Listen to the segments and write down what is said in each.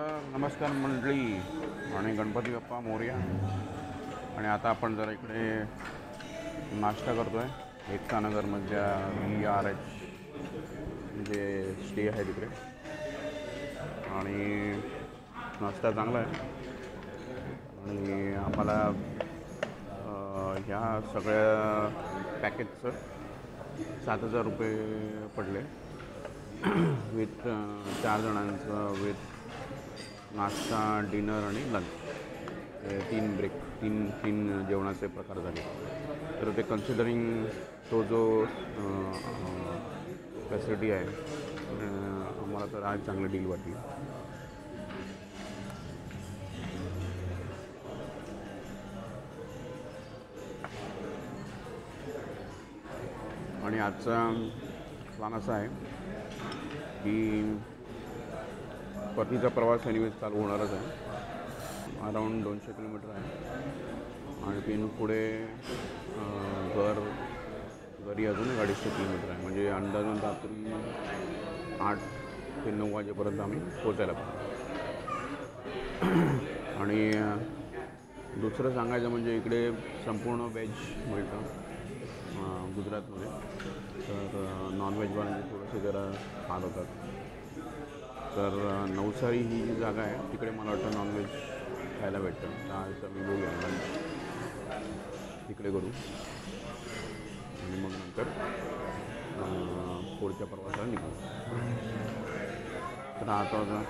नमस्कार मंडळी आणि गणपती बाप्पा मोरया. आणि आता आपण जरा इकडे नाश्ता करतो आहे एकतानगरमधल्या VRH म्हणजे स्टे आहे तिकडे. आणि नाश्ता चांगला आहे आणि आम्हाला ह्या सगळ्या पॅकेजचं 7,000 रुपये पडले विथ 4 जणांचं विथ नाश्ता, डिनर आणि लंच. 3 जेवणाचे प्रकार झाले. तर ते कन्सिडरिंग तो जो फॅसिलिटी आहे आम्हाला तर आज चांगली डील वाटली. आणि आजचा प्लॅन असा आहे की परतीचा प्रवास एनिवेज चालू होणारच आहे. अराऊंड 200 किलोमीटर आहे आणि तिथून पुढे घरी अजून 250 किलोमीटर आहे. म्हणजे अंदाजून रात्री 8 ते 9 वाजेपर्यंत आम्ही पोचायला पाहिजे. आणि दुसरं सांगायचं म्हणजे इकडे संपूर्ण व्हेज मिळतं गुजरातमध्ये. तर नॉनव्हेजवाल्यांचे थोडेसे जरा हाल होतात. तर नवसारी ही जी जागा आहे तिकडे मला वाटतं नॉनव्हेज खायला भेटतं. तर मी बघूया लंच तिकडे करू आणि मग नंतर पुढच्या प्रवासाला निघू. तर आता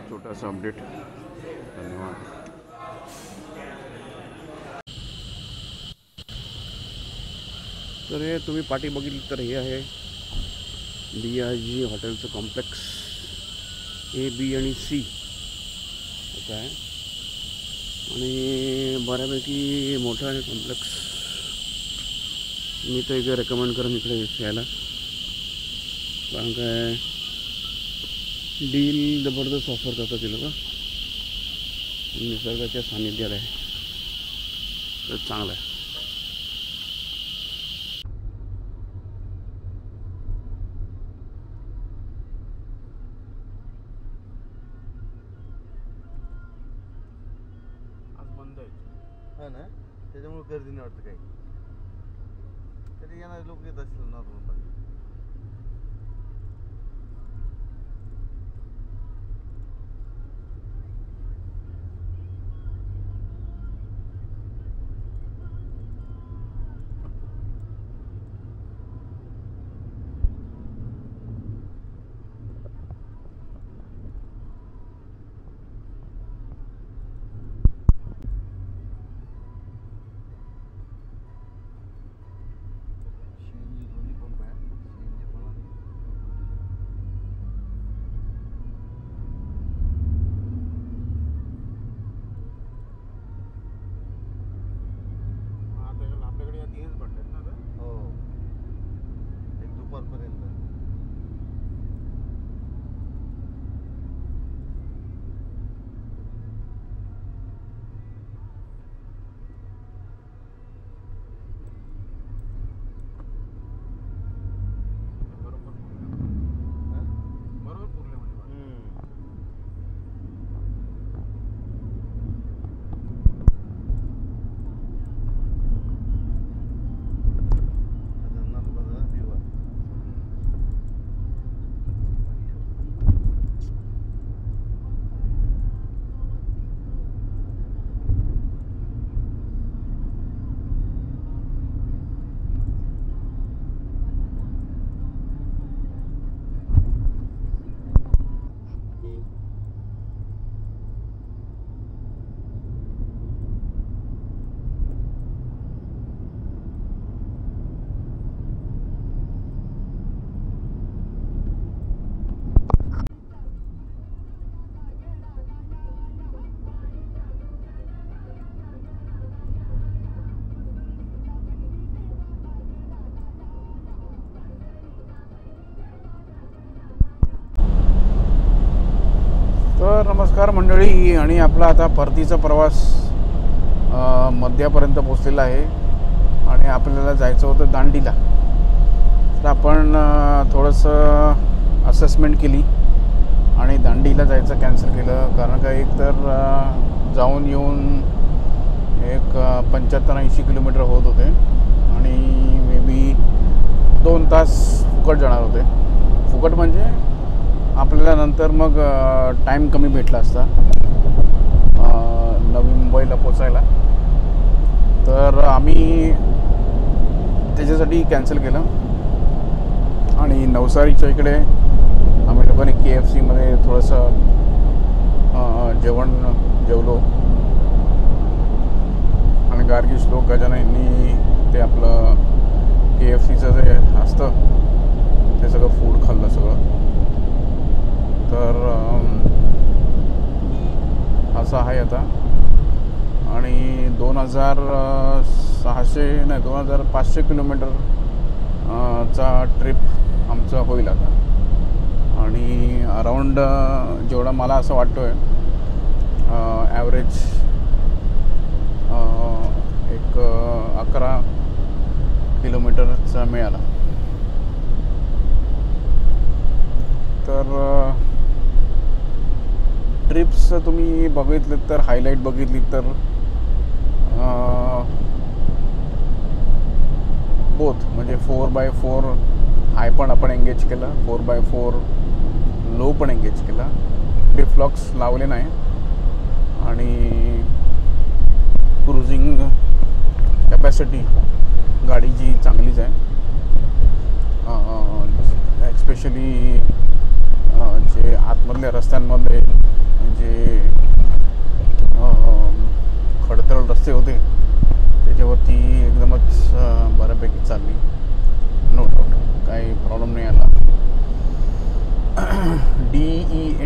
छोटासा अपडेट. धन्यवाद. तर हे तुम्ही पाठी बघितली तर हे आहे DRG हॉटेलचं कॉम्प्लेक्स A, B आणि C असं आहे. आणि बऱ्यापैकी मोठं आहे कॉम्प्लेक्स. मी तर इकडे रेकमेंड करेन इकडे यायला, कारण काय डील जबरदस्त ऑफर करतात ते लोक. निसर्गाच्या सानिध्यात आहे तर चांगलं आहे. हा ना, त्याच्यामुळे गर्दी नाही वाटतं काही. तरी येणारे लोक येत असतील नॉर्मल. तर नमस्कार मंडळी. आणि आपला आता परतीचा प्रवास मध्यापर्यंत पोचलेला आहे आणि आपल्याला जायचं होतं दांडीला. तर आपण थोडंसं असेसमेंट केली आणि दांडीला जायचं कॅन्सल केलं. कारण का एक तर जाऊन येऊन एक 75-80 किलोमीटर होत होते आणि मे बी 2 तास फुकट जाणार होते. फुकट म्हणजे आपल्याला नंतर मग टाईम कमी भेटला असता नवी मुंबईला पोचायला. तर आम्ही त्याच्यासाठी कॅन्सल केलं आणि नवसारीच्या इकडे आम्ही लोकांनी KFCमध्ये थोडंसं जेवण जेवलो आणि गार्गी श्लोक गजानननी ते आपलं KFCचं जे असतं ते सगळं फूड खाल्लं सगळं. तर असं आहे आता. आणि 2500 किलोमीटर चा ट्रिप आमचा होईल आता. आणि अराऊंड जेवढा मला असं वाटतो आहे ॲव्हरेज एक 11 किलोमीटरचा मिळाला. तर ट्रिप्स तुम्ही बघितलेत तर हायलाईट बघितली तर बोथ म्हणजे 4x4 हाय पण आपण एंगेज केला, 4x4 लो पण एंगेज केला. डिफ्लॉक्स लावले नाही आणि क्रुझिंग कॅपॅसिटी गाडीची चांगलीच आहे. एक्स्पेशली जे आतमधल्या रस्त्यांमध्ये जे खडतळ रस्ते होते त्याच्यावरती एकदमच बऱ्यापैकी चालली. नो डाऊट काही प्रॉब्लेम नाही आला.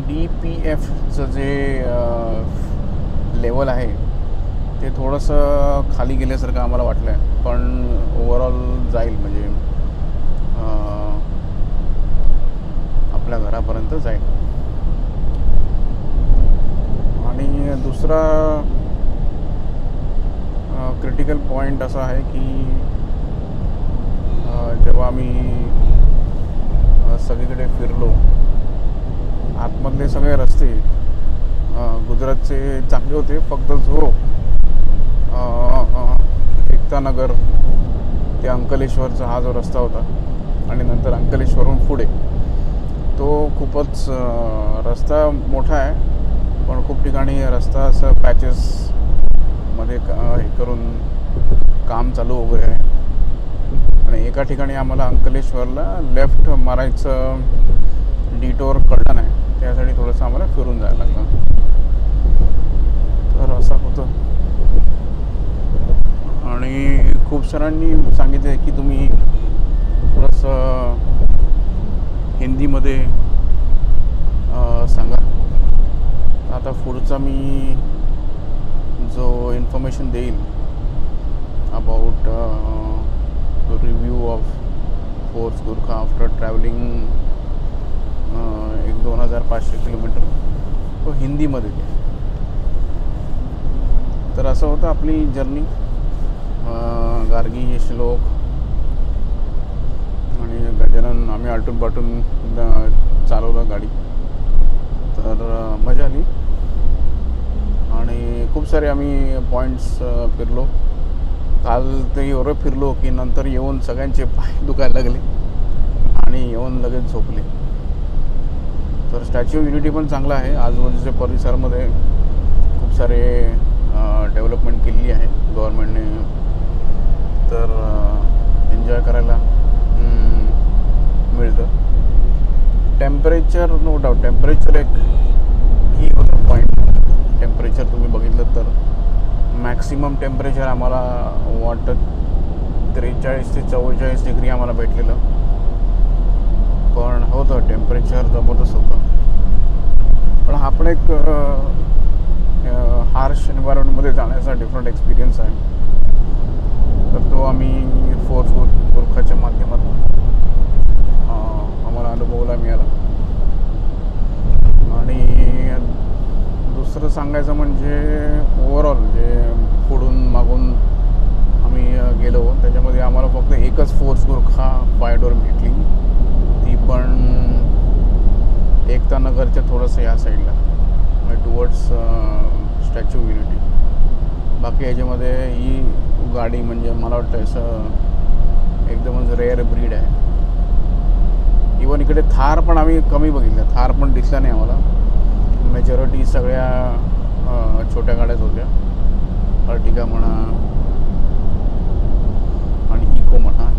DPFचं जे लेवल आहे ते थोडंसं खाली गेल्यासारखं आम्हाला वाटलं आहे, पण ओव्हरऑल जाईल म्हणजे आपल्या घरापर्यंत जाईल. आणि दुसरा क्रिटिकल पॉईंट असा आहे की जेव्हा आम्ही सगळीकडे फिरलो आतमधले सगळे रस्ते गुजरातचे चांगले होते. फक्त जो एकता नगर ते अंकलेश्वरचा हा जो रस्ता होता आणि नंतर अंकलेश्वरहून पुढे तो खूपच रस्ता मोठा आहे पण खूप ठिकाणी रस्ता असं पॅचेसमध्ये हे करून काम चालू वगैरे आहे. आणि एका ठिकाणी आम्हाला अंकलेश्वरला लेफ्ट मारायचं डिटोर कळलं नाही, त्यासाठी थोडंसं आम्हाला फिरून जायला लागलं. तर असं होतं. आणि खूप सारांनी सांगितलं आहे की तुम्ही थोडंसं हिंदीमध्ये सांगा. आता पुढचा मी जो इन्फॉर्मेशन देईल about review of force Gurkha after travelling 2500 kilometre तो हिंदीमध्ये दे. तर असं होतं आपली जर्नी. गार्गी श्लोक आणि गजानन आम्ही आलटून पाटून चालवलं गाडी. तर मजा आली आणि खूप सारे आम्ही पॉईंट्स फिरलो. काल ते एवढं फिरलो की नंतर येऊन सगळ्यांचे पाय दुखायला लागले आणि येऊन लगेच झोपले. तर स्टॅच्यू ऑफ युनिटी पण चांगला आहे. आजूबाजूच्या परिसरामध्ये खूप सारे डेव्हलपमेंट केलेली आहे गव्हर्नमेंटने. तर एन्जॉय करायला मिळतं. टेम्परेचर नो डाऊट टेम्परेचर एक ही होतं पॉईंट. टेम्परेचर तुम्ही बघितलं तर मॅक्सिमम टेम्परेचर आम्हाला वाटतं 43 ते 44 डिग्री आम्हाला भेटलेलं. पण होतं टेम्परेचर जबरदस्त होतं. पण हा पण एक हार्श एन्व्हायरमेंटमध्ये जाण्याचा डिफरंट एक्सपिरियन्स आहे. तर तो आम्ही फोर्स गुरखाच्या माध्यमातून आम्हाला अनुभवायला मिळाला. आणि दुसरं सांगायचं म्हणजे ओव्हरऑल जे पुढून मागून आम्ही गेलो त्याच्यामध्ये आम्हाला फक्त एकच फोर्स गुरखा फायर डोर भेटली. ती पण एकता नगर इथे थोडंसं या साईडला म्हणजे टुवर्ड्स स्टॅच्यू ऑफ युनिटी. बाकी ह्याच्यामध्ये ही गाडी म्हणजे मला वाटतं असं एकदमच रेअर ब्रीड आहे. इवन इकडे थार पण आम्ही कमी बघितल्या, थार पण दिसला नाही आम्हाला. मेजॉरिटी सगळ्या छोट्या गाड्याच होत्या, अर्टिगा म्हणा आणि इको म्हणा,